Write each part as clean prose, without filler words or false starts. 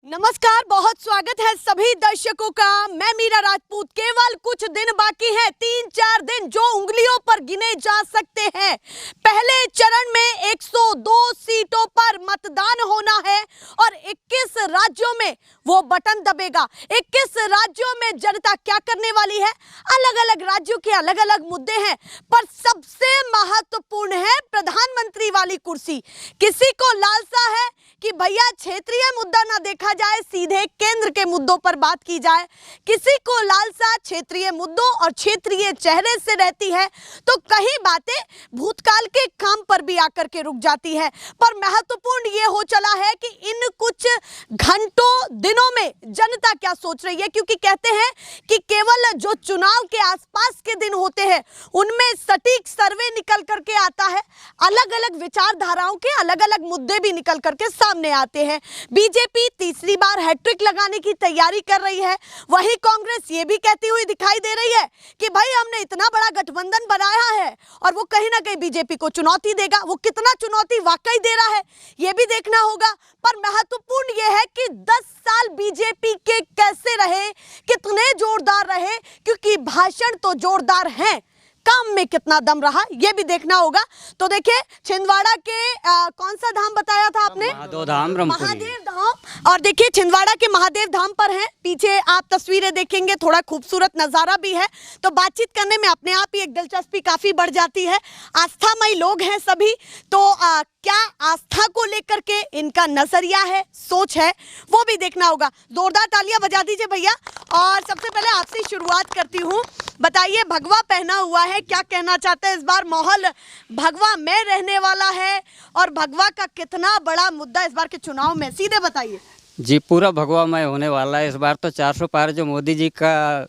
नमस्कार, बहुत स्वागत है सभी दर्शकों का। मैं मीरा राजपूत। केवल कुछ दिन बाकी हैं, 3-4 दिन जो उंगलियों पर गिने जा सकते हैं। पहले चरण में 102 सीटों पर मतदान होना है और 21 राज्यों में वो बटन दबेगा। 21 राज्यों में जनता क्या करने वाली है? अलग अलग राज्यों के अलग अलग मुद्दे हैं, पर सबसे महत्वपूर्ण है प्रधानमंत्री वाली कुर्सी। किसी को लालसा है कि भैया क्षेत्रीय मुद्दा ना देखा जाए, सीधे केंद्र के मुद्दों पर बात की जाए। किसी को लालसा क्षेत्रीय मुद्दों और क्षेत्रीय चेहरे से रहती है, तो कई बातें भूतकाल के काम पर भी आकर के रुक जाती है। पर महत्वपूर्ण ये हो चला है कि इन कुछ घंटों दिनों में जनता क्या सोच रही है, क्योंकि कहते हैं कि केवल जो चुनाव के आसपास के दिन होते हैं उनमें सटीक सर्वे निकल करके आता है, अलग अलग विचारधाराओं के अलग अलग मुद्दे भी निकल करके सामने आते हैं। बीजेपी तीसरी बार हैट्रिक लगाने की तैयारी कर रही है, वहीं कांग्रेस ये भी कहती हुई दिखाई दे रही है कि भाई हमने इतना बड़ा गठबंधन बनाया है और वो कहीं ना कहीं बीजेपी को चुनौती देगा। वो कितना चुनौती वाकई दे रहा है ये भी देखना होगा। पर महत्वपूर्ण ये है कि 10 साल बीजेपी के कैसे रहे, कितने जोरदार रहे, क्योंकि भाषण तो जोरदार हैं, काम में कितना दम रहा ये भी देखना होगा। तो देखिए, छिंदवाड़ा के कौन सा धाम बताया था आपने? महादेव धाम। और देखिए छिंदवाड़ा के महादेव धाम पर हैं, पीछे आप तस्वीरें देखेंगे, थोड़ा खूबसूरत नजारा भी है, तो बातचीत करने में अपने आप ही एक दिलचस्पी काफी बढ़ जाती है। आस्थामयी लोग हैं सभी, तो क्या आस्था को लेकर के इनका नजरिया है, सोच है, वो भी देखना होगा। जोरदार तालियां बजा दीजिए भैया। और सबसे पहले आपसे शुरुआत करती हूँ, बताइए, भगवा पहना हुआ है, क्या कहना चाहते हैं? इस बार माहौल भगवा में रहने वाला है और भगवा का कितना बड़ा मुद्दा इस बार के चुनाव में, सीधे बताइए। जी, पूरा भगवामय होने वाला है इस बार। तो 400 पार जो मोदी जी का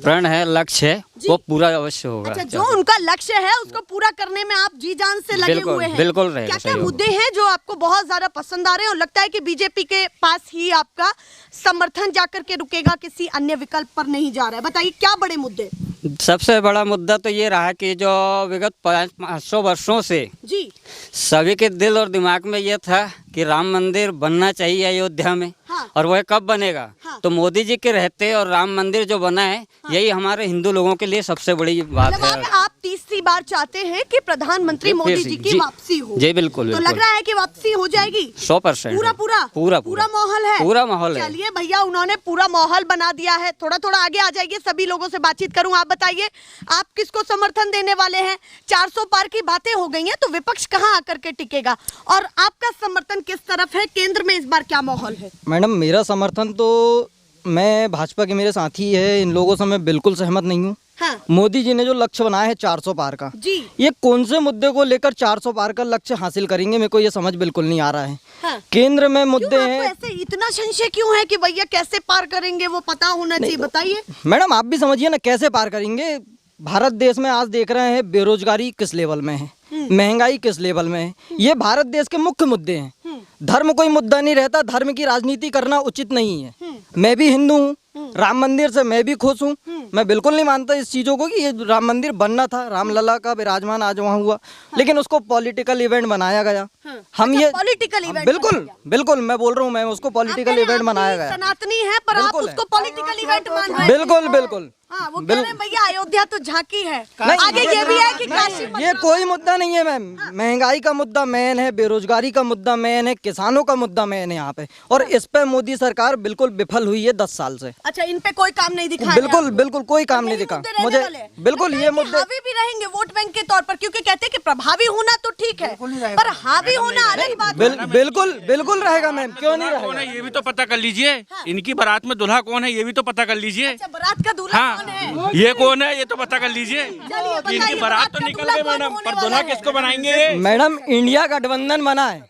प्रण है, लक्ष्य है, वो पूरा अवश्य होगा। अच्छा, जो उनका लक्ष्य है उसको पूरा करने में आप जी जान से लगे हुए हैं। बिल्कुल रहेगा। क्या क्या मुद्दे हैं जो आपको बहुत ज्यादा पसंद आ रहे हैं और लगता है कि बीजेपी के पास ही आपका समर्थन जाकर के रुकेगा, किसी अन्य विकल्प पर नहीं जा रहा है? बताइए क्या बड़े मुद्दे? सबसे बड़ा मुद्दा तो ये रहा कि जो विगत 500 वर्षों से जी सभी के दिल और दिमाग में ये था कि राम मंदिर बनना चाहिए अयोध्या में। हाँ। और वह कब बनेगा? हाँ। तो मोदी जी के रहते और राम मंदिर जो बना है, यही हमारे हिंदू लोगों के लिए सबसे बड़ी बात है। आप तीसरी बार चाहते हैं कि प्रधानमंत्री मोदी जी की वापसी हो? जी बिल्कुल। तो लग रहा है कि वापसी हो जाएगी 100%। पूरा माहौल है। पूरा माहौल है। चलिए भैया, उन्होंने पूरा माहौल बना दिया है। थोड़ा थोड़ा आगे आ जाइए, सभी लोगों से बातचीत करूं। आप बताइए, आप किसको समर्थन देने वाले हैं? 400 पार की बातें हो गई हैं, तो विपक्ष कहां आकर के टिकेगा और आपका समर्थन किस तरफ है? केंद्र में इस बार क्या माहौल है? मैडम, मेरा समर्थन तो, मैं भाजपा के मेरे साथी है, इन लोगों से मैं बिल्कुल सहमत नहीं हूँ। हाँ। मोदी जी ने जो लक्ष्य बनाया है 400 पार का, जी, ये कौन से मुद्दे को लेकर 400 पार का लक्ष्य हासिल करेंगे, मेरे को ये समझ बिल्कुल नहीं आ रहा है। हाँ। केंद्र में मुद्दे हैं। ऐसे इतना संशय क्यों है कि भैया कैसे पार करेंगे, वो पता होना चाहिए, बताइए। मैडम, आप भी समझिए ना, कैसे पार करेंगे? भारत देश में आज देख रहे हैं बेरोजगारी किस लेवल में है, महंगाई किस लेवल में है, ये भारत देश के मुख्य मुद्दे हैं। धर्म कोई मुद्दा नहीं रहता, धर्म की राजनीति करना उचित नहीं है। मैं भी हिंदू हूँ, राम मंदिर से मैं भी खुश हूँ। मैं बिल्कुल नहीं मानता इस चीज़ों को कि ये राम मंदिर बनना था, रामलला का विराजमान आज वहाँ हुआ, लेकिन उसको पॉलिटिकल इवेंट बनाया गया। हम ये पॉलिटिकल इवेंट, बिल्कुल मैं बोल रहा हूँ, मैं उसको पॉलिटिकल इवेंट बनाया गया। सनातनी है पर आप उसको पॉलिटिकल इवेंट मान रहे हैं। बिल्कुल। हाँ, वो कह रहे हैं भैया अयोध्या तो झांकी है। आगे ये भी है कि काशी, ये कोई मुद्दा नहीं है मैम। महंगाई का मुद्दा मेन है, बेरोजगारी का मुद्दा मेन है, किसानों का मुद्दा मेन है यहाँ पे, और इस पे मोदी सरकार बिल्कुल विफल हुई है 10 साल से। अच्छा, इन पे कोई काम नहीं दिखा? बिल्कुल कोई काम नहीं दिखा मुझे। बिल्कुल ये मुद्दे हावी भी रहेंगे वोट बैंक के तौर पर, क्योंकि कहते हैं कि प्रभावी होना तो ठीक है, पर हावी होना अलग बात है। बिल्कुल रहेगा मैम, क्यों नहीं रहेगा? ये भी तो पता कर लीजिए, इनकी बारात में दूल्हा कौन है ये भी तो पता कर लीजिए। अच्छा, बारात का दूल्हा कौन है? ये कौन है ये तो पता कर लीजिए। इनकी बारात तो निकल गई मैडम, पर दूल्हा किसको बनाएंगे? मैडम, इंडिया गठबंधन बना है,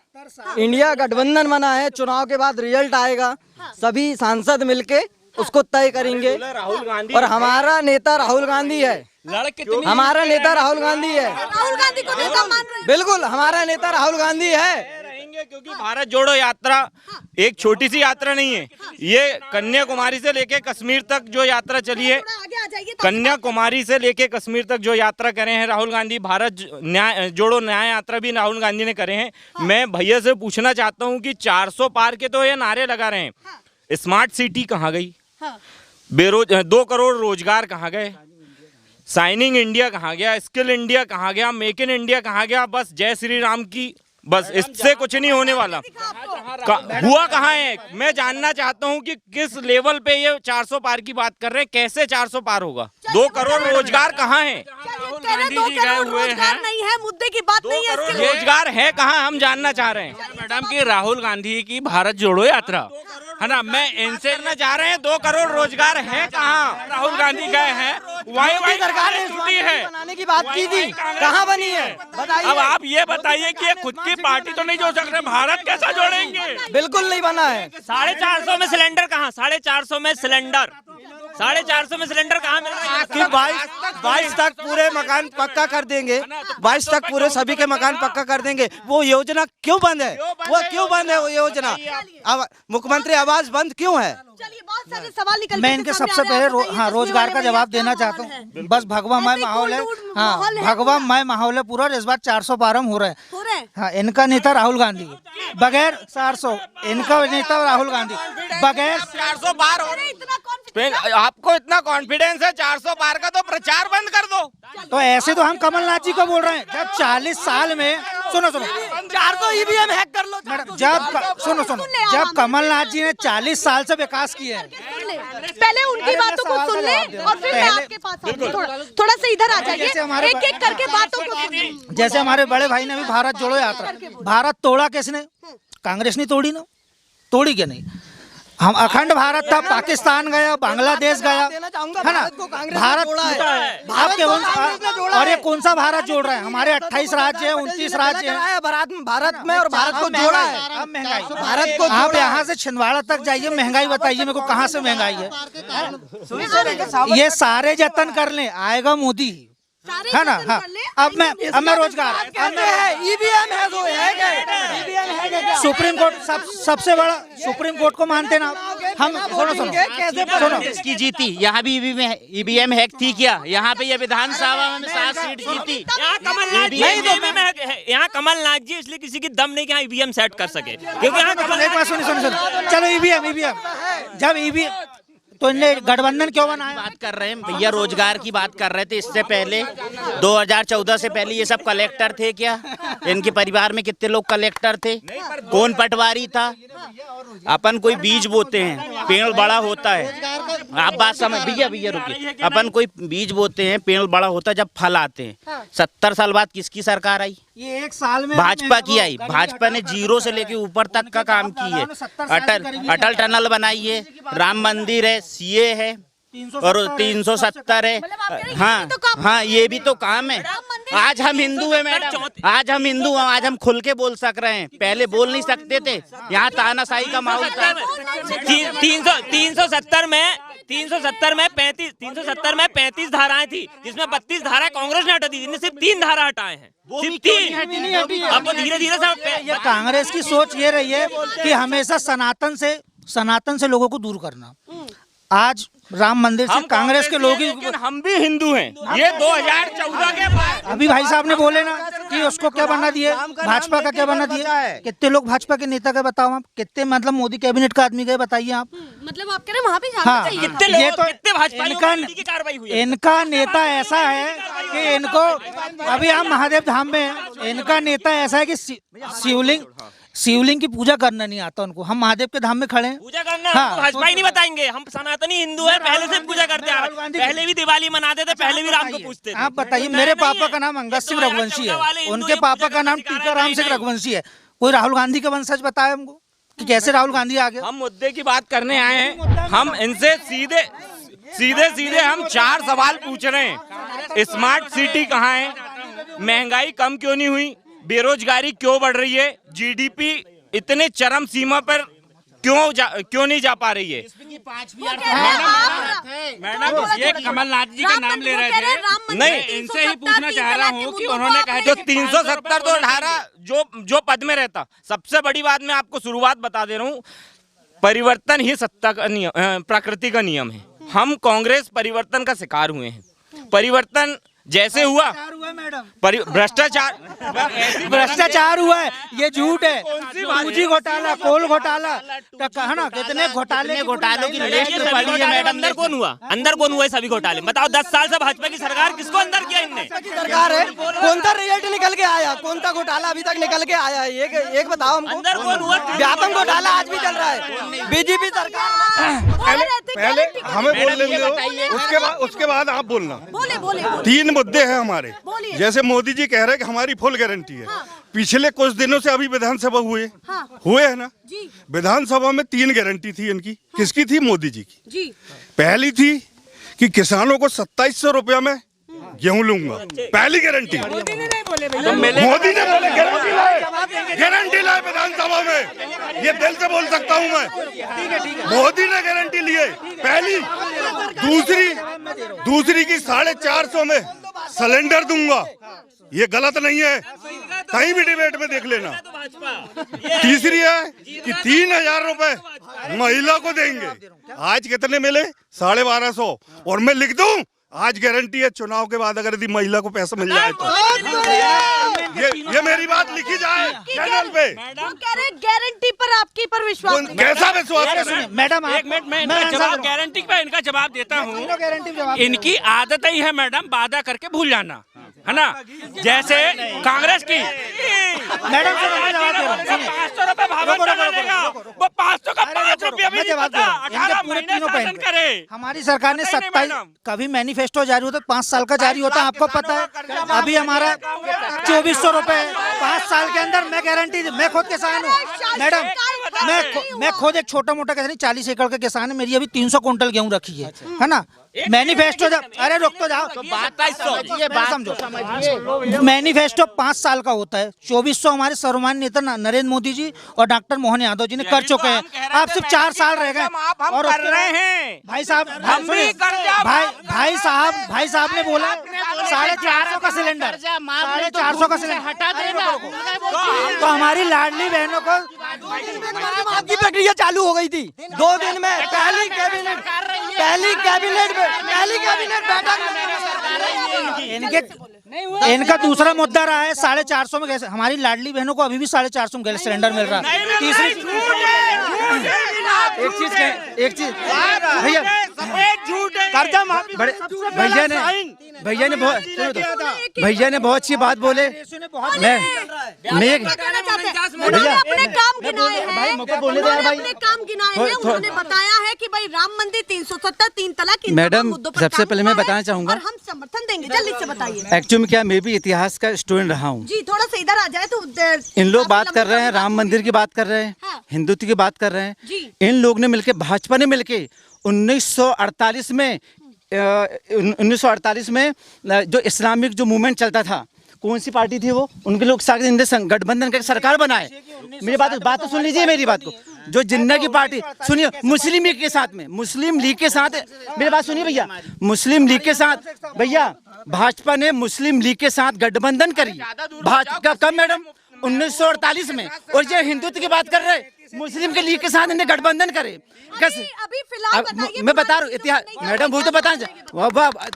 इंडिया गठबंधन बना है। चुनाव के बाद रिजल्ट आएगा, सभी सांसद मिलके उसको तय करेंगे, राहुल गांधी, और हमारा नेता राहुल गांधी है। हमारा नेता राहुल गांधी है। राहुल गांधी को नेता मान रहे हैं? बिल्कुल, हमारा नेता राहुल गांधी है। क्योंकि भारत जोड़ो यात्रा एक छोटी सी यात्रा नहीं है, ये कन्याकुमारी से लेके कश्मीर तक जो यात्रा चली है, कन्याकुमारी से लेके कश्मीर तक जो यात्रा करे हैं राहुल गांधी, भारत जोड़ो न्याय यात्रा भी राहुल गांधी ने करे हैं। मैं भैया से पूछना चाहता हूं कि 400 पार के तो ये नारे लगा रहे हैं, स्मार्ट सिटी कहाँ गई? हाँ। 2 करोड़ रोजगार कहाँ गए? साइनिंग इंडिया कहाँ गया? स्किल इंडिया कहाँ गया? मेक इन इंडिया कहाँ गया? बस जय श्री राम की, बस इससे कुछ नहीं होने वाला। हुआ कहाँ है? मैं जानना चाहता हूँ कि किस लेवल पे ये 400 पार की बात कर रहे हैं, कैसे 400 पार होगा? 2 करोड़ रोजगार कहाँ है? दो करोड़ रोजगार नहीं है, मुद्दे की बात नहीं है। इसके लिए रोजगार है कहाँ, हम जानना चाह रहे हैं। मैडम की राहुल गांधी की भारत जोड़ो यात्रा है ना, मैं इनसे करना चाह रहे हैं 2 करोड़ रोजगार है कहाँ? राहुल गांधी गए हैं, वाई सरकार ने टूटी है, बनाने की बात की थी, कहाँ बनी है बताइए। अब आप ये बताइए कि ये खुद की पार्टी तो नहीं जोड़ सकते, भारत कैसा जोड़ेंगे? बिल्कुल नहीं बना है। 450 में सिलेंडर कहाँ? 450 में सिलेंडर, 450 में सिलेंडर कहाँ मिल रहा है? कि 22 तक पूरे मकान पक्का कर देंगे, 22 तक पूरे सभी के मकान पक्का कर देंगे। वो योजना क्यों बंद है? वो क्यों बंद है वो योजना? अब मुख्यमंत्री आवास बंद क्यों है? चलिए, बहुत सारे सवाल निकल मैं इनके सबसे पहले रोजगार का जवाब देना चाहता हूँ। बस भगवामय माहौल है, हाँ भगवामय माहौल है पूरा। इस बार 400 पार हम हो रहे हैं। हाँ, इनका नेता राहुल गांधी, बगैर 400, इनका नेता राहुल गांधी, बगैर 400 पार हो रहे। आपको इतना कॉन्फिडेंस है 400 पार का, तो प्रचार बंद कर दो। तो ऐसे तो हम कमलनाथ जी को बोल रहे हैं। जब 40 साल में सुनो 400 ईवीएम हैक कर लो। मैडम, जब सुनो जब कमलनाथ जी ने 40 साल से विकास किया है, पहले उनकी बातों को सुन ले और फिर मैं आपके पास आऊंगी। थोड़ा सा इधर आ जाइए, एक एक करके बातों को सुनिए। जैसे हमारे बड़े भाई ने भी भारत जोड़ो यात्रा, भारत तोड़ा किसने? कांग्रेस ने तोड़ी ना, तोड़ी क्या नहीं? हम अखंड भारत था, पाकिस्तान गया, बांग्लादेश गया, है ना? भारत आपके और ये कौन सा भारत जोड़ रहे हैं? हमारे 28 राज्य हैं, 29 राज्य हैं भारत में, और भारत को जोड़ा है। अब महंगाई, भारत को आप यहाँ से छिंदवाड़ा तक जाइए, महंगाई बताइए मेरे को, कहाँ से महंगाई है? ये सारे जतन कर लें, आएगा मोदी, है ना? हाँ, अब मैं रोजगार, ईवीएम है जो है, सुप्रीम कोर्ट सबसे बड़ा, सुप्रीम कोर्ट को मानते ना हम? सुनो इसकी जीती, यहाँ भी ईवीएम हैक थी क्या? यहाँ पे ये विधानसभा में 7 सीट जीती। यहाँ कमलनाथ जी, यहाँ कमलनाथ जी इसलिए किसी की दम नहीं कि यहाँ ईवीएम सेट कर सके, क्योंकि यहाँ एक बात सुनिए, चलो ईवीएम जब ईवीएम तो इन्हें गठबंधन क्यों बनाया? बात कर रहे हैं भैया, रोजगार की बात कर रहे थे। इससे पहले 2014 से पहले ये सब कलेक्टर थे क्या? इनके परिवार में कितने लोग कलेक्टर थे? कौन पटवारी था? अपन कोई बीज बोते हैं, पेड़ बड़ा होता है। आप बात समझ, भैया रुकिए। अपन कोई बीज बोते हैं, पेड़ बड़ा होता है, जब फल आते हैं। 70 साल बाद किसकी सरकार आई? ये 1 साल में भाजपा की आई। भाजपा ने 0 से लेके ऊपर तक का काम की है। अटल टनल बनाई है, राम मंदिर है, सीए है और 370 है। हाँ, ये भी तो काम है। आज हम हिंदू हैं मैडम, आज हम हिंदू हैं, आज हम खुल के बोल सक रहे हैं, पहले बोल नहीं सकते थे। यहाँ तानाशाही का माहौल था। 370 में 35 धाराएं थी, जिसमें 32 धाराएं कांग्रेस ने हटा दी, सिर्फ 3 धारा हटाए हैं, सिर्फ 3। अब धीरे-धीरे ये कांग्रेस की सोच ये रही है कि हमेशा सनातन से लोगों को दूर करना। आज राम मंदिर से कांग्रेस के लोग, लेकिन हम भी हिंदू हैं। ये 2014 के बाद अभी भाई साहब ने बोले ना कि उसको क्या बना दिए, भाजपा का क्या बना दिए? कितने लोग भाजपा के नेता के बताओ आप, कितने मतलब मोदी कैबिनेट का आदमी गए बताइए आप। मतलब आप कह रहे हैं वहाँ भी जाना चाहिए? ये तो इनका नेता ऐसा है कि इनको, अभी हम महादेव धाम में हैं, इनका नेता ऐसा है कि शिवलिंग की पूजा करना नहीं आता उनको। हम महादेव के धाम में खड़े हैं, पूजा करना हमको भाजपा ही नहीं बताएंगे। हम सनातनी हिंदू हैं, पहले से पूजा करते आ रहे हैं, पहले भी दिवाली मनाते थे, पहले भी राम को पूजते थे। आप बताइए, मेरे पापा का नाम अंगद सिंह रघुवंशी है, उनके पापा का नाम टीकाराम सिंह रघुवंशी है। कोई राहुल गांधी के वंशज बताए हमको कि कैसे राहुल गांधी आ गए? हम मुद्दे की बात करने आए हैं। हम इनसे सीधे हम 4 सवाल पूछ रहे हैं। स्मार्ट सिटी कहाँ है? महंगाई कम क्यों नहीं हुई? बेरोजगारी क्यों बढ़ रही है? जीडीपी इतने चरम सीमा पर क्यों नहीं जा पा रही है? मैडम, ये कमलनाथ जी का नाम ले रहे थे। नहीं, इनसे ही पूछना चाह रहा हूँ कि उन्होंने कहा जो 370 तो धारा जो पद में रहता। सबसे बड़ी बात मैं आपको शुरुआत बता दे रहा हूँ, परिवर्तन ही सत्ता का नियम, प्रकृति का नियम है। हम कांग्रेस परिवर्तन का शिकार हुए हैं। परिवर्तन जैसे हुआ मैडम भ्रष्टाचार भ्रष्टाचार हुआ है, ये झूठ है। 2G घोटाला, कोल घोटाला, है ना, कितने घोटालों की लिस्ट पड़ी है मैडम। अंदर कौन हुआ? अंदर कौन हुआ है सभी घोटाले? बताओ, 10 साल से भाजपा की सरकार, किसको अंदर किया इनने? सरकार है, कौन सा रिजल्ट निकल के आया, कौन सा घोटाला अभी तक निकल के आया है? एक बताओ हमको। अंदर कौन हुआ? व्यापम घोटाला आज भी चल रहा है, बीजेपी सरकार। पहले हमें बोलने दो, उसके बाद आप बोलना। बोले 3 मुद्दे हैं हमारे। बोलिए। जैसे मोदी जी कह रहे हैं कि हमारी फुल गारंटी है। पिछले कुछ दिनों से अभी विधानसभा हुए है ना जी। विधानसभा में 3 गारंटी थी इनकी। किसकी थी? मोदी जी की। जी। पहली थी कि किसानों को 2700 रुपया में गेहूं लूंगा, पहली गारंटी। मोदी ने बोले गारंटी लाए विधानसभा में, ये दिल से बोल सकता हूं मैं। मोदी ने गारंटी लिए पहली। दूसरी की 450 में सिलेंडर दूंगा, ये गलत नहीं है, कहीं भी डिबेट में देख लेना। तीसरी है कि 3000 रुपए महिला को देंगे। आज कितने मिले? 1250। और मैं लिख दूं, आज गारंटी है चुनाव के बाद अगर यदि महिला को पैसा मिल जाए तो ये मेरी बात लिखी जाए चैनल पे। वो कह रहे गारंटी पर आपकी पर विश्वास नहीं। कैसा विश्वास करें? मैडम एक मिनट, मैं जवाब गारंटी पे इनका जवाब देता हूँ। इनकी आदत ही है मैडम वादा करके भूल जाना, है ना? जैसे कांग्रेस की मैडम से मैं जवाब दे रहा हूँ। 500 रुपए भावन डालेगा, वो 500 का 5 रुपया भी मैं नहीं जवाब दे पता। रहा हूँ। 18 पूरे महीने तीनों शासन पॉइंट करे। हमारी सरकार ने नहीं, 27 मैडम। कभी मैनिफेस्टो जारी होता है 5 साल का जारी होता है, आपको पता है। अभी हमारा 2400 रुपए 5 साल के अंदर। मैं गारंटी, मैं खुद किसान हूँ मैडम, मैं खुद एक छोटा मोटा किसान, 40 एकड़ का किसान है। मेरी अभी 300 कुंटल गेहूं रखी है ना। मैनिफेस्टो अरे रुक तो जाओ, ये बात समझो। मैनिफेस्टो 5 साल का होता है। 2400 हमारे सर्वमान्य नेता नरेंद्र मोदी जी और डॉक्टर मोहन यादव जी ने कर चुके हैं। आप सिर्फ 4 साल रह गए और कर रहे हैं भाई साहब, भाई साहब ने बोला 450 का सिलेंडर, 450 का सिलेंडर हटा देना। तो हमारी लाडली बहनों को आपकी प्रक्रिया चालू हो गई थी 2 दिन में। पहली कैबिनेट इनका दूसरा मुद्दा रहा है 450 में गैस। हमारी लाडली बहनों को अभी भी 450 में गैस सिलेंडर मिल रहा है। तीसरी एक चीज भैया, कर्जा माफी भैया ने बहुत अच्छी बात बोले। अपने काम गिनाए हैं, अपने काम गिनाए हैं। उन्होंने बताया है कि भाई राम मंदिर, 370, 3 तलाक, इन मैडम, मुद्दों पर सबसे काम पहले मैं हुआ है बताना चाहूंगा। और हम समर्थन देंगे। जल्दी से बताइए। एक्चुअली में क्या, मैं भी इतिहास का स्टूडेंट रहा हूँ। जी, थोड़ा सा इधर आ जाए तो इन लोग बात कर रहे हैं, राम मंदिर की बात कर रहे हैं, हाँ। हिंदुत्व की बात कर रहे हैं। जी। इन लोग ने मिलके, भाजपा ने मिलके 1948 में 1948 में जो इस्लामिक जो मूवमेंट चलता था, कौन सी पार्टी थी वो? उनके लोग साथ गठबंधन करके सरकार बनाए। मेरी बात तो सुन लीजिए, मेरी बात को। जो जिन्ना की पार्टी, सुनिए, मुस्लिम लीग के साथ में, मुस्लिम लीग के साथ, मेरी बात सुनिए भैया, मुस्लिम लीग के साथ, भैया भाजपा ने मुस्लिम लीग के साथ गठबंधन करी। भाजपा कब मैडम? 1948 में। और जो हिंदुत्व की बात कर रहे, मुस्लिम के लीग के साथ इन्हें गठबंधन करे। अभी फिलहाल बताइए, मैं बता रहा हूँ इतिहास, मैडम वो तो बता,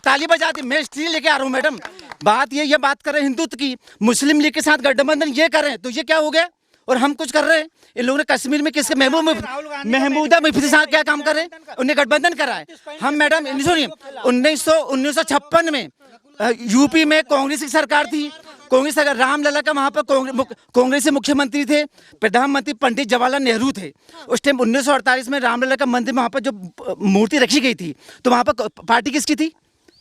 ताली बजाती, मैं स्त्री लेके आ रहा हूँ मैडम। बात ये बात कर रहे हैं हिंदुत्व की, मुस्लिम लीग के साथ गठबंधन ये कर रहे हैं, तो ये क्या हो गया? और हम कुछ कर रहे हैं। इन लोगों ने कश्मीर में किसके महमूदा मुफ्ती साहब क्या काम कर रहे हैं? उन्हें गठबंधन करा है। हम मैडम सुनिए, 1956 में यूपी में कांग्रेस की सरकार थी। कांग्रेस अगर रामलला का वहाँ पर कांग्रेस से मुख्यमंत्री थे, प्रधानमंत्री पंडित जवाहरलाल नेहरू थे। उस टाइम 1948 में रामलला का मंदिर में वहाँ पर जो मूर्ति रखी गई थी, तो वहाँ पर पार्टी किसकी थी?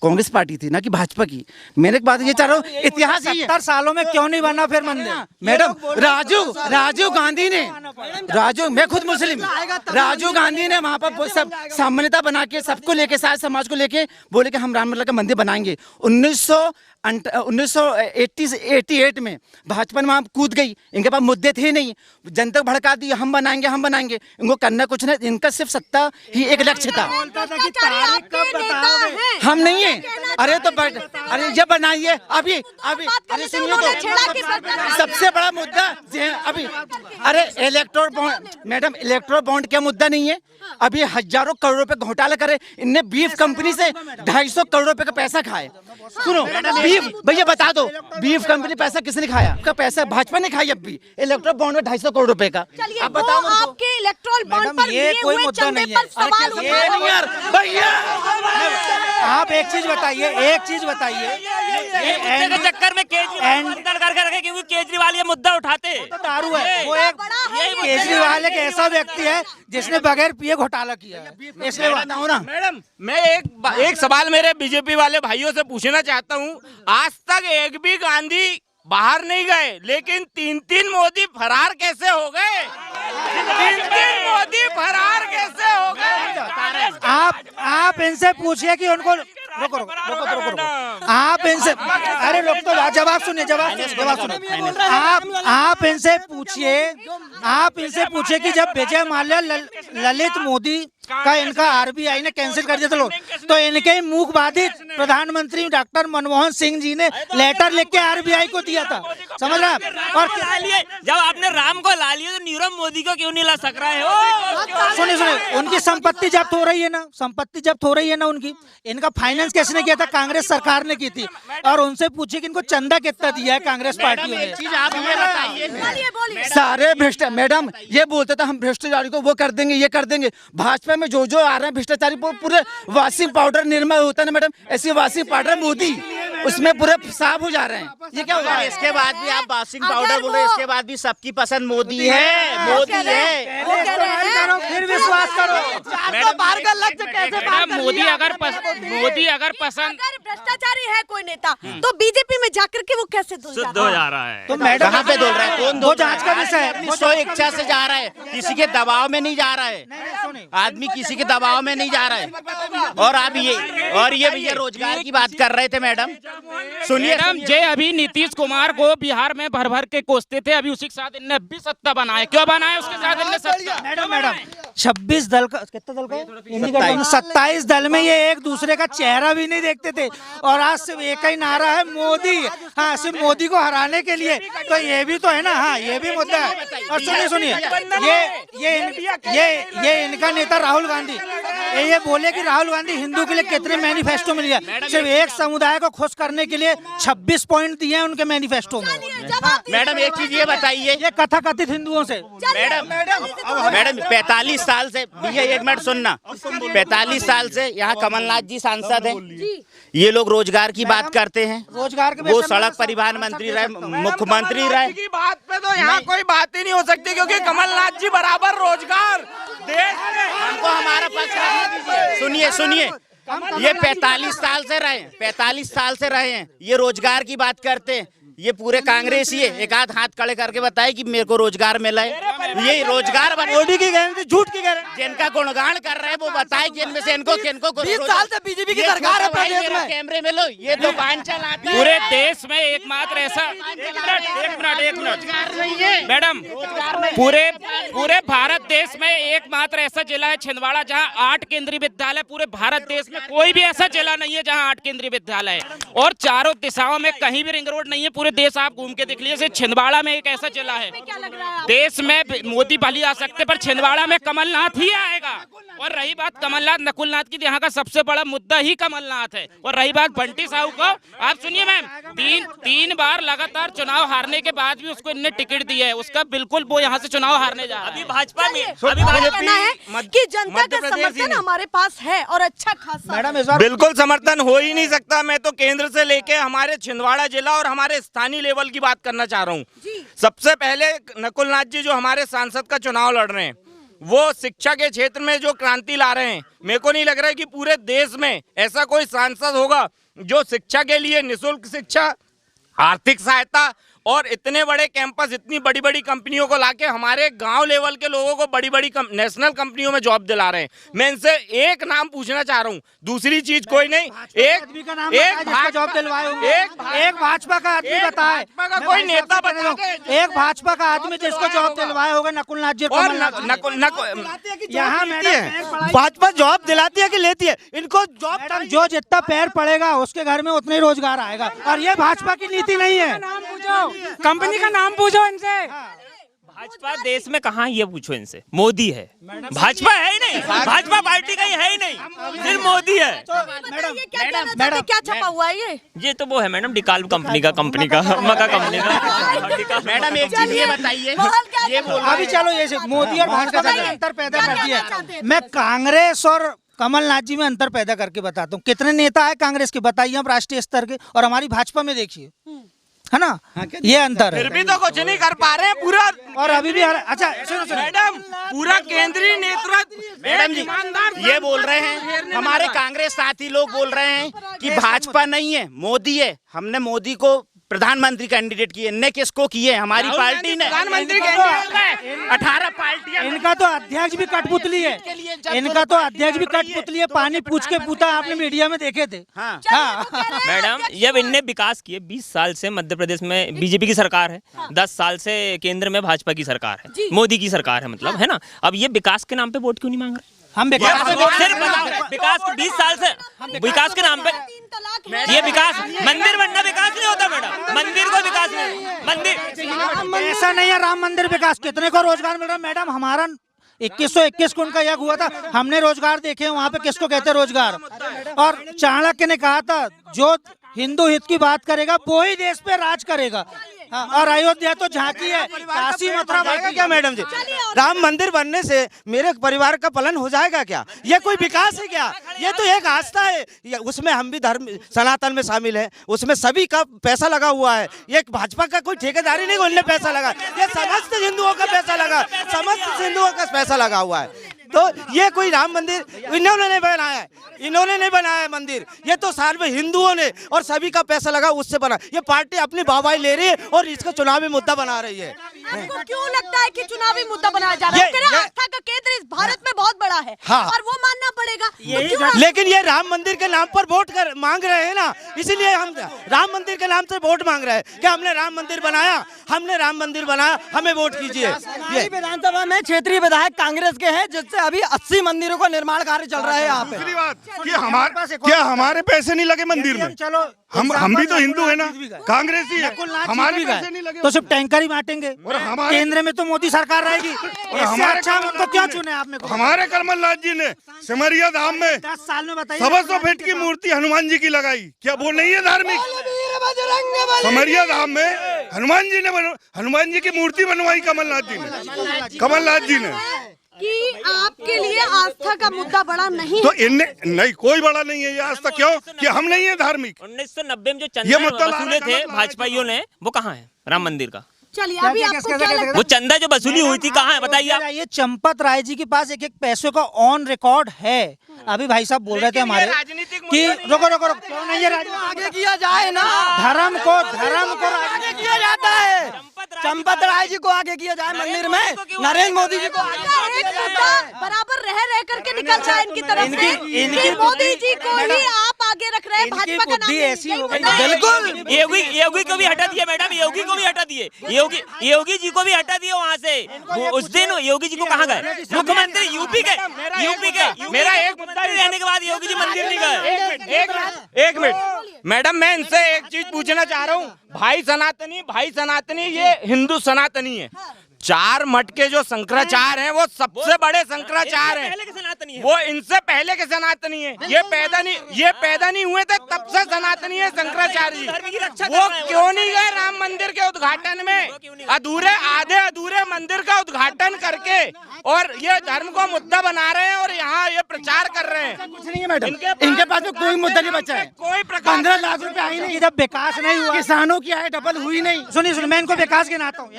कांग्रेस पार्टी थी, ना कि भाजपा की। मैंने एक बात ये चाह रहा हूँ, इतिहास 70 सालों में क्यों नहीं बना फिर मंदिर? मैडम, राजीव गांधी ने, मैं खुद मुस्लिम, राजीव गांधी ने वहाँ पर सब सामान्यता बना के, सबको लेके, सारे समाज को लेके बोले कि हम रामलला का मंदिर बनाएंगे। 1988 में भाजपा ने वहाँ कूद गई। इनके पास मुद्दे थे नहीं, जनता को भड़का दी, हम बनाएंगे। इनको करना कुछ नहीं, इनका सिर्फ सत्ता ही एक लक्ष्य था। हम नहीं है। अरे तो अरे ये बनाइए अभी अरे सुनिए तो, सबसे बड़ा मुद्दा अभी, अरे electoral bond, madam electoral bond क्या मुद्दा नहीं है? अभी हजारों करोड़ रुपए घोटाला करे इनने। बीफ कंपनी से 250 करोड़ रुपए का पैसा खाए। सुनो बीफ भैया बता दो, बीफ कंपनी पैसा किसने खाया? का पैसा भाजपा ने खाई अब भी इलेक्ट्रल बॉन्ड में 250 करोड़ रुपए का। चलिए आप बताओ वो आपके इलेक्ट्रल बॉन्ड पर ये लिए कोई हुए मुद्दा चंदे नहीं पर है। सवाल ये उठा नहीं यार भैया, आप एक चीज बताइए, के चक्कर में केजरीवाल करके रखे, क्योंकि केजरीवाल ये मुद्दा उठाते। दारू है, वो एक केजरीवाल एक ऐसा व्यक्ति है जिसने बगैर पिए घोटाला किया है, इसलिए बताओ ना। मैडम मैं एक सवाल मेरे बीजेपी वाले भाइयों से पूछना चाहता हूँ। आज तक एक भी गांधी बाहर नहीं गए, लेकिन 3-3 मोदी फरार कैसे हो गए? 3-3 मोदी फरार कैसे हो गए? आप इनसे पूछिए कि उनको रोको, आप इनसे, अरे रोक तो, जवाब सुनिए, आप इनसे पूछिए कि जब विजय माल्या ललित मोदी का इनका आरबीआई ने कैंसिल कर दिया तो इनके मुख बाधित प्रधानमंत्री डॉक्टर मनमोहन सिंह जी ने लेटर लिख के आरबीआई को दिया था, समझ रहे हैं? और जब आपने राम को ला लिया तो नीरव मोदी को क्यों नहीं ला सक रहे हो? सुनिए, उनकी संपत्ति जब्त हो रही है ना, उनकी, इनका फाइनेंस किसने किया था? कांग्रेस सरकार ने की थी। और उनसे पूछिए कि इनको चंदा कितना दिया है कांग्रेस पार्टी ने। चीज आप हमें बताइए, सारे भ्रष्टाचार, मैडम ये बोलते थे हम भ्रष्टाचारी को वो कर देंगे, ये कर देंगे। भाजपा में जो आ रहे हैं भ्रष्टाचारी पूरे वाशिंग पाउडर निर्मल होता है ना मैडम, ऐसी वाशिंग पाउडर मोदी उसमें पूरे साफ हो जा रहे हैं। ये क्या होगा? इसके बाद भी आप वाशिंग पाउडर बोल रहे हैं, इसके बाद भी सबकी पसंद मोदी है, मोदी है। वो कह रहे हैं फिर विश्वास करो, पार का लक्ष्य कैसे पार कर मोदी लिया? अगर पसंद अगर भ्रष्टाचारी है कोई नेता तो बीजेपी में जाकर के वो कैसे धुल जाता है? रहा है। तो मैडम कहाँ पे डोल रहा है? कौन वो जांच का विषय है। वो स्व इच्छा से जा रहा है, किसी के दबाव में नहीं जा रहा है। आदमी किसी के दबाव में नहीं जा रहा है। और आप ये रोजगार की बात कर रहे थे मैडम, सुनिए। मैडम जे अभी नीतीश कुमार को बिहार में भर भर के कोसते थे, अभी उसी के साथ इनने भी सत्ता बनाया। क्यों बनाया उसके साथ इनने सत्ता? मैडम 26 दल का, कितना दल का है? 27 दल में ये एक दूसरे का चेहरा भी नहीं देखते थे, और आज सिर्फ एक ही नारा है मोदी। हाँ, सिर्फ मोदी को हराने के लिए, तो ये भी तो है ना। हाँ, ये भी मुद्दा है। और सुनिए, ये इनका नेता राहुल गांधी ये बोले कि राहुल गांधी हिंदू के लिए कितने मैनिफेस्टो मिल गया, सिर्फ एक समुदाय को खुश करने के लिए 26 पॉइंट दिए हैं उनके मैनिफेस्टो में। मैडम एक चीज ये बताइए, ये कथित हिंदुओं से मैडम 45 साल से, भैया एक मिनट सुनना, 45 साल से यहाँ कमलनाथ जी सांसद हैं। ये लोग रोजगार की बात करते हैं, रोजगार के वो सड़क परिवहन मंत्री रहे, मुख्यमंत्री रहे। की बात पे तो यहाँ कोई बात ही नहीं हो सकती, क्योंकि कमलनाथ जी बराबर रोजगार देश में। हमको हमारा पक्ष रखने दीजिए। सुनिए, ये 45 साल से रहे हैं, ये रोजगार की बात करते हैं। ये पूरे कांग्रेसी है, एक आध हाथ खड़े करके बताए कि मेरे को रोजगार मिला है। ये रोजगार मोदी की गारंटी, झूठ की गारंटी। जिनका गुणगान कर रहे हैं वो बताए कि इनमें से इनको 20 साल से बीजेपी की सरकार है प्रदेश में। कैमरे में लो, ये दुकान चलाते हैं। पूरे देश में एकमात्र ऐसा, एक मिनट मैडम, पूरे भारत देश में एकमात्र ऐसा जिला है छिंदवाड़ा जहां 8 केंद्रीय विद्यालय, पूरे भारत देश में कोई भी ऐसा जिला नहीं है जहां 8 केंद्रीय विद्यालय है। और चारों दिशाओं में कहीं भी रिंग रोड नहीं है। पूरे देश आप घूम के देख लीजिए, छिंदवाड़ा में एक ऐसा जिला है। देश में मोदी भली आ सकते, पर छिंदवाड़ा में कमलनाथ ही आएगा। और रही बात कमलनाथ नकुलनाथ की, यहाँ का सबसे बड़ा मुद्दा ही कमलनाथ है। और रही बात बंटी साहू को, आप सुनिए मैम, तीन बार लगातार चुनाव हारने के बाद भी उसको इनने टिकट दिया है, उसका बिल्कुल वो यहाँ से चुनाव हारने जा रहा है। अभी भाजपा में कहना है कि जनता का समर्थन हमारे पास है और अच्छा खासा। मैडम इस बार बिल्कुल समर्थन हो ही नहीं सकता। मैं तो केंद्र से लेके हमारे छिंदवाड़ा जिला और हमारे स्थानीय लेवल की बात करना चाह रहा हूँ। सबसे पहले नकुलनाथ जी जो हमारे सांसद का चुनाव लड़ रहे हैं, वो शिक्षा के क्षेत्र में जो क्रांति ला रहे हैं। मेरे को नहीं लग रहा है कि पूरे देश में ऐसा कोई सांसद होगा जो शिक्षा के लिए निःशुल्क शिक्षा, आर्थिक सहायता और इतने बड़े कैंपस, इतनी बड़ी बड़ी कंपनियों को लाके हमारे गांव लेवल के लोगों को बड़ी बड़ी नेशनल कंपनियों में जॉब दिला रहे हैं। मैं इनसे एक नाम पूछना चाह रहा हूँ, दूसरी चीज कोई नहीं। एक जॉब दिलवाए होंगे, एक भाजपा का आदमी बताए, कोई नेता बता दे। एक भाजपा का आदमी जिसको जॉब दिलवाए होगा नकुलनाथ जी। यहाँ भाजपा जॉब दिलाती है कि लेती है? इनको जॉब, जो जितना पैर पड़ेगा उसके घर में उतना ही रोजगार आएगा, और ये भाजपा की नीति नहीं है। कंपनी का नाम पूछो इनसे। भाजपा देश में कहाँ है ये पूछो इनसे। मोदी है, भाजपा है ही नहीं, भाजपा पार्टी का ही है ही नहीं, सिर्फ मोदी है। मैडम क्या छपा हुआ है ये तो वो है मैडम डिकाल कंपनी का मका कंपनी का। मैडम एक चीज ये बताइए, ये अभी चलो ये मोदी और भाजपा में अंतर पैदा कर दिया। मैं कांग्रेस और कमलनाथ जी में अंतर पैदा करके बताता हूँ। कितने नेता है कांग्रेस के बताइए आप राष्ट्रीय स्तर के, और हमारी भाजपा में देखिए, है ना, ये अंतर है। फिर भी तो कुछ नहीं कर पा रहे हैं पूरा। और अभी भी अच्छा सुनो मैडम पूरा केंद्रीय नेतृत्व। मैडम जी ये बोल रहे हैं, हमारे कांग्रेस साथी लोग बोल रहे हैं कि भाजपा नहीं है, मोदी है। हमने मोदी को प्रधानमंत्री कैंडिडेट किए, ने किसको किए? हमारी पार्टी ने प्रधानमंत्री कैंडिडेट 18 पार्टियां। इनका तो अध्यक्ष भी कठपुतली है, इनका तो अध्यक्ष भी कठपुतली है। पानी पूछ के पूछा, आपने मीडिया में देखे थे। हाँ मैडम जब इनने विकास किए, 20 साल से मध्य प्रदेश में बीजेपी की सरकार है, 10 साल से केंद्र में भाजपा की सरकार है, मोदी की सरकार है, मतलब है ना। अब ये विकास के नाम पे वोट क्यों नहीं मांग रहे? हम सिर्फ विकास 20 साल से विकास के नाम पे ये विकास, मंदिर बनना विकास नहीं होता मैडम, मंदिर को विकास नहीं, मंदिर ऐसा नहीं है। राम मंदिर विकास, कितने को रोजगार मिल रहा है मैडम? हमारा 2121 को उनका यज्ञ हुआ था, हमने रोजगार देखे, वहाँ पे किसको कहते हैं रोजगार। और चाणक्य ने कहा था जो हिंदू हित की बात करेगा वो ही देश पे राज करेगा। हाँ, और अयोध्या तो झांकी है, काशी मथुरा जाएगा क्या मैडम जी? राम मंदिर बनने से मेरे परिवार का पालन हो जाएगा क्या? ये कोई विकास है क्या? ये तो एक आस्था है, उसमें हम भी धर्म सनातन में शामिल है, उसमें सभी का पैसा लगा हुआ है। ये भाजपा का कोई ठेकेदारी नहीं, उनने पैसा लगा, ये समस्त हिंदुओं का पैसा लगा, समस्त हिंदुओं का पैसा लगा हुआ है। तो ये कोई राम मंदिर इन्होंने नहीं बनाया है, इन्होंने नहीं बनाया है मंदिर, ये तो सार्व हिंदुओं ने और सभी का पैसा लगा उससे बना। ये पार्टी अपनी वाहवाही ले रही है और इसको चुनावी मुद्दा बना रही है। आपको क्यों लगता है कि चुनावी मुद्दा बनाया जा रहा है? आस्था का केंद्र इस भारत में बहुत बड़ा है, हाँ। और वो मानना पड़ेगा। लेकिन ये राम मंदिर के नाम पर वोट मांग रहे हैं ना, इसीलिए हम राम मंदिर के नाम से वोट मांग रहे हैं कि हमने राम मंदिर बनाया, हमने राम मंदिर बनाया, हमें वोट कीजिए। विधानसभा में क्षेत्रीय विधायक कांग्रेस के हैं, जिससे अभी 80 मंदिरों का निर्माण कार्य चल रहा है यहाँ पे। दूसरी बात कि हमारे पैसे नहीं लगे मंदिर में। चलो हम भी तो हिंदू है ना, कांग्रेसी है, हमारे पैसे नहीं गए लगे तो सिर्फ टैंकर ही बांटेंगे। और हमारे केंद्र में तो मोदी सरकार रहेगी, और इससे हमारे अच्छा हमको क्यों चुने आपने? हमारे कमलनाथ जी ने सिमरिया धाम में 10 साल में बताइए 125 फीट की मूर्ति हनुमान जी की लगाई, क्या वो नहीं है धार्मिक? सिमरिया धाम में हनुमान जी की मूर्ति बनवाई कमलनाथ जी ने कि आपके लिए आस्था का मुद्दा बड़ा नहीं तो इनने नहीं, कोई बड़ा नहीं है ये आस्था। क्यों कि हम नहीं है धार्मिक। 1990 में जो ये चंदा मुद्दा वसूले थे गलत भाजपाइयों ने, वो कहाँ है राम मंदिर का? चलिए अभी आपको क्या लगता है? वो चंदा जो वसूली हुई थी कहाँ है बताइए आप? ये चंपत राय जी के पास एक पैसों का ऑन रिकॉर्ड है। अभी भाई साहब बोल रहे थे हमारे कि रोको क्यों नहीं है आगे किया जाए ना, धर्म को आगे किया जाता है। चंपत राय जी को आगे किया जाए मंदिर में, नरेंद्र मोदी जी को एक मुद्दा बराबर रह करके निकल जाए इनकी तरफ से, कि मोदी जी को ही आप आगे रख रहे हैं, भाजपा का नाम ऐसी हो गई। बिल्कुल योगी को भी हटा दिए मैडम, योगी को भी हटा दिए, योगी जी को भी हटा दिए वहाँ से। उस दिन योगी जी को कहाँ गए? मुख्यमंत्री यूपी के मेरा एक मुद्दा रहने के बाद योगी जी मंदिर नहीं गए। एक मिनट मैडम, मैं इनसे एक चीज पूछना चाह रहा हूँ। भाई सनातनी ये हिंदू सनातनी है। 4 मठ के जो शंकराचार्य हैं वो सबसे बड़े शंकराचार्य हैं, वो इनसे पहले के सनातनी है। ये पैदा नहीं हुए थे तब से सनातनी है शंकराचार्य जी। वो क्यों नहीं गए राम मंदिर के उद्घाटन में? आधे अधूरे मंदिर का उद्घाटन करके और ये धर्म को मुद्दा बना रहे हैं और यहाँ ये प्रचार कर रहे हैं। कुछ नहीं है मैडम, इनके पास तो कोई मुद्दा नहीं बचा है। कोई प्रकार 15 लाख रुपए आई नहीं, जब विकास नहीं हुआ, किसानों की आय डबल हुई नहीं। सुनिए मैं इनको विकास गिनाता हूँ,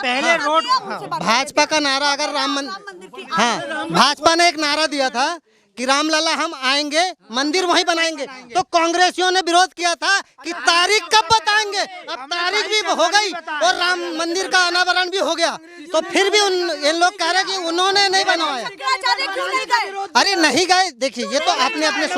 पहले रोड भाजपा का नारा अगर राम मंदिर, हाँ भाजपा ने एक नारा दिया था कि रामलला हम आएंगे मंदिर वहीं बनाएंगे, तो कांग्रेसियों ने विरोध किया था कि तारीख कब बताएंगे। अब तारीख भी हो गई और राम मंदिर का अनावरण भी हो गया, तो फिर भी इन लोग कह रहे कि उन्होंने नहीं बनवाया। अरे नहीं गए, देखिए ये तो अपने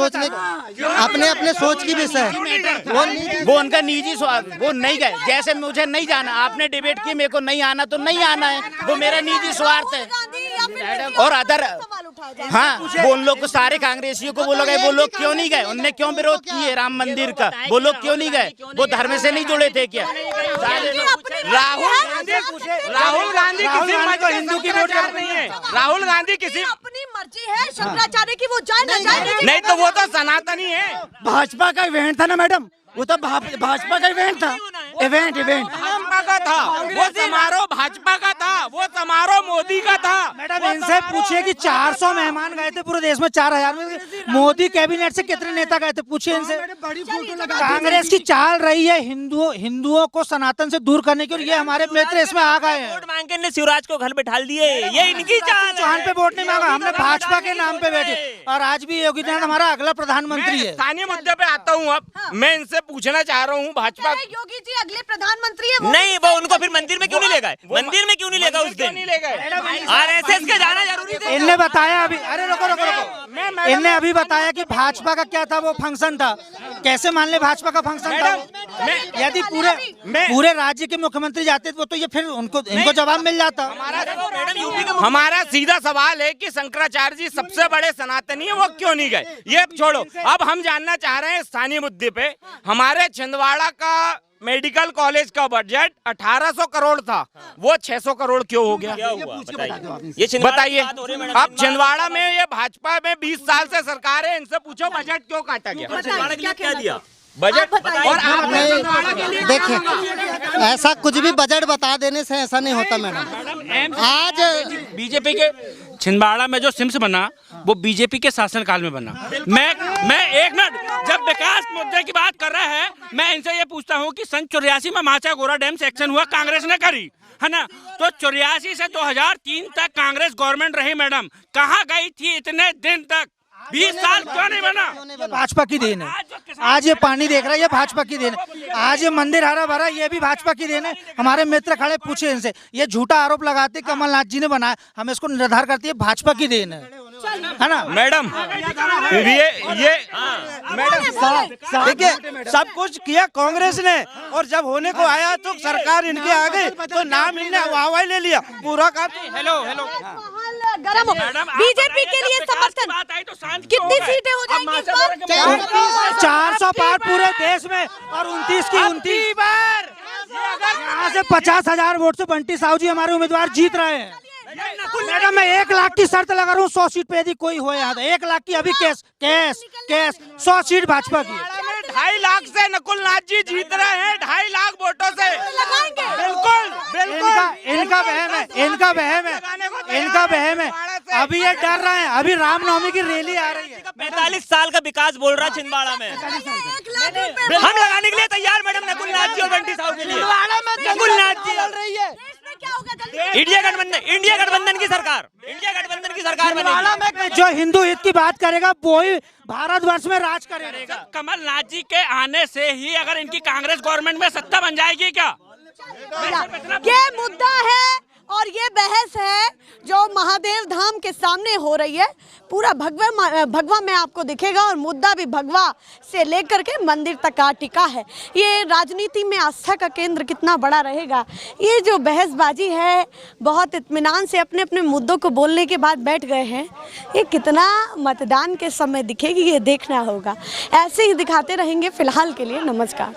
सोच की विषय है, वो उनका निजी स्वार्थ, वो नहीं गए। जैसे मुझे नहीं जाना, आपने डिबेट की, मेरे को नहीं आना तो नहीं आना है, वो मेरा निजी स्वार्थ है। या फिर और अदर सवाल उठाया जाए? हाँ, वो लोग को सारे कांग्रेसियों को वो लोग गए, वो लोग क्यों नहीं गए? उनने क्यों विरोध किए राम मंदिर का? वो लोग क्यों नहीं गए? वो धर्म से नहीं जुड़े थे क्या? राहुल गांधी किसी मत को हिंदू की वोट नहीं है। राहुल गांधी किसी अपनी मर्जी है शंकराचार्य की, वो जाए ना जाए। नहीं तो वो तो सनातनी है। भाजपा का इवेंट था ना मैडम, वो तो भाजपा का इवेंट था। इवेंट भाजपा का था वो समारोह, भाजपा का था वो समारोह, मोदी का था। मैडम इनसे पूछिए कि 400 मेहमान गए थे पूरे देश में, 4000 में मोदी कैबिनेट से कितने नेता गए थे, पूछिए इनसे। कांग्रेस की चाल रही है हिंदुओं को सनातन से दूर करने की, और ये हमारे मित्र इसमें आ गए हैं। वोट मांग के शिवराज को घर बैठा दिए, ये इनकी चाल है। चौहान पे वोट नहीं मांगा, हमने भाजपा के नाम पे बैठे, और आज भी योगी आदित्यनाथ हमारा अगला प्रधानमंत्री है। स्थानीय मुद्दे पे आता हूँ। अब मैं इनसे पूछना चाह रहा हूँ, भाजपा योगी जी अगले प्रधानमंत्री है, नहीं, वो उनको फिर मंदिर में क्यों नहीं ले गए? मंदिर में क्यों नहीं ले गए उस दिन? नहीं ले गए। आरएसएस के जाना जरूरी था। इनने बताया अभी, अरे रुको, इनने अभी बताया कि भाजपा का क्या था, वो फंक्शन था। कैसे मान ले भाजपा का फंक्शन था? यदि पूरे राज्य के मुख्यमंत्री जाते तो ये फिर इनको जवाब मिल जाता। हमारा सीधा सवाल है कि शंकराचार्य जी सबसे बड़े सनातनी है, वो क्यों नहीं गए? ये छोड़ो, अब हम जानना चाह रहे हैं स्थानीय मुद्दे पे। हमारे छिंदवाड़ा का मेडिकल कॉलेज का बजट 1800 करोड़ था, वो 600 करोड़ क्यों हो गया? ये बताइए। अब छिंदवाड़ा में ये भाजपा में 20 साल से सरकार है, इनसे पूछो बजट क्यों काटा गया? क्या दिया बजट? और आप छिंदवाड़ा के लिए देखिए, ऐसा कुछ भी बजट बता देने से ऐसा नहीं होता मैडम। आज बीजेपी के छिंदवाड़ा में जो सिम्स बना वो बीजेपी के शासनकाल में बना। मैं एक मिनट, जब विकास मुद्दे की बात कर रहा है, मैं इनसे ये पूछता हूँ कि सन 84 में माचा गोरा डैम सेक्शन हुआ, कांग्रेस ने करी है ना? तो 84 से 2003 तक कांग्रेस गवर्नमेंट रही मैडम, कहाँ गई थी इतने दिन तक? 20 साल क्यों नहीं बना? भाजपा की देन है। आज ये पानी देख रहा है, ये भाजपा की देन है। आज ये मंदिर हरा भरा, ये भी भाजपा की देन है। हमारे मित्र खड़े, पूछे इनसे। ये झूठा आरोप लगाते कमलनाथ जी ने बनाया, हम इसको निर्धार करती है भाजपा की देन है ना मैडम? मैडम देखिए, सब कुछ किया कांग्रेस ने, और जब होने को आया तो सरकार इनके आ गई, तो नाम इनने हवा ले लिया पूरा काम। हेलो गरम बीजेपी के लिए समर्थन कितनी सीटें हो जाएंगी इस बार? 400 पार पूरे देश में, और 29 की 29 बार। यहाँ से 50,000 वोट से बंटी साहू जी हमारे उम्मीदवार जीत रहे हैं। मैडम मैं 1 लाख की शर्त लगा रहा हूँ, 100 सीट पे यदि कोई हो यहाँ 1 लाख की अभी केस 100 सीट भाजपा की। 2.5 लाख से नकुल नाथ जी जीत रहे हैं, 2.5 लाख वोटों से। इनका वहम है। अभी ये डर रहे हैं, अभी रामनवमी की रैली आ रही है। 45 साल का विकास बोल रहा छिंदवाड़ा में, हम लगाने के लिए तैयार मैडम, नकुल नाथ जी और बंटी साहू के लिए। नकुल नाथ जी चल रही है, इंडिया गठबंधन की सरकार, बनेगी। जो हिंदू हित की बात करेगा वो ही भारतवर्ष में राज करेगा। कमलनाथ जी के आने से ही अगर इनकी कांग्रेस गवर्नमेंट में सत्ता बन जाएगी क्या? ये मुद्दा है और ये बहस है जो महादेव धाम के सामने हो रही है। पूरा भगवा में आपको दिखेगा और मुद्दा भी भगवा से लेकर के मंदिर तक का टिका है। ये राजनीति में आस्था का केंद्र कितना बड़ा रहेगा, ये जो बहसबाजी है, बहुत इत्मीनान से अपने अपने मुद्दों को बोलने के बाद बैठ गए हैं, ये कितना मतदान के समय दिखेगी ये देखना होगा। ऐसे ही दिखाते रहेंगे। फिलहाल के लिए नमस्कार।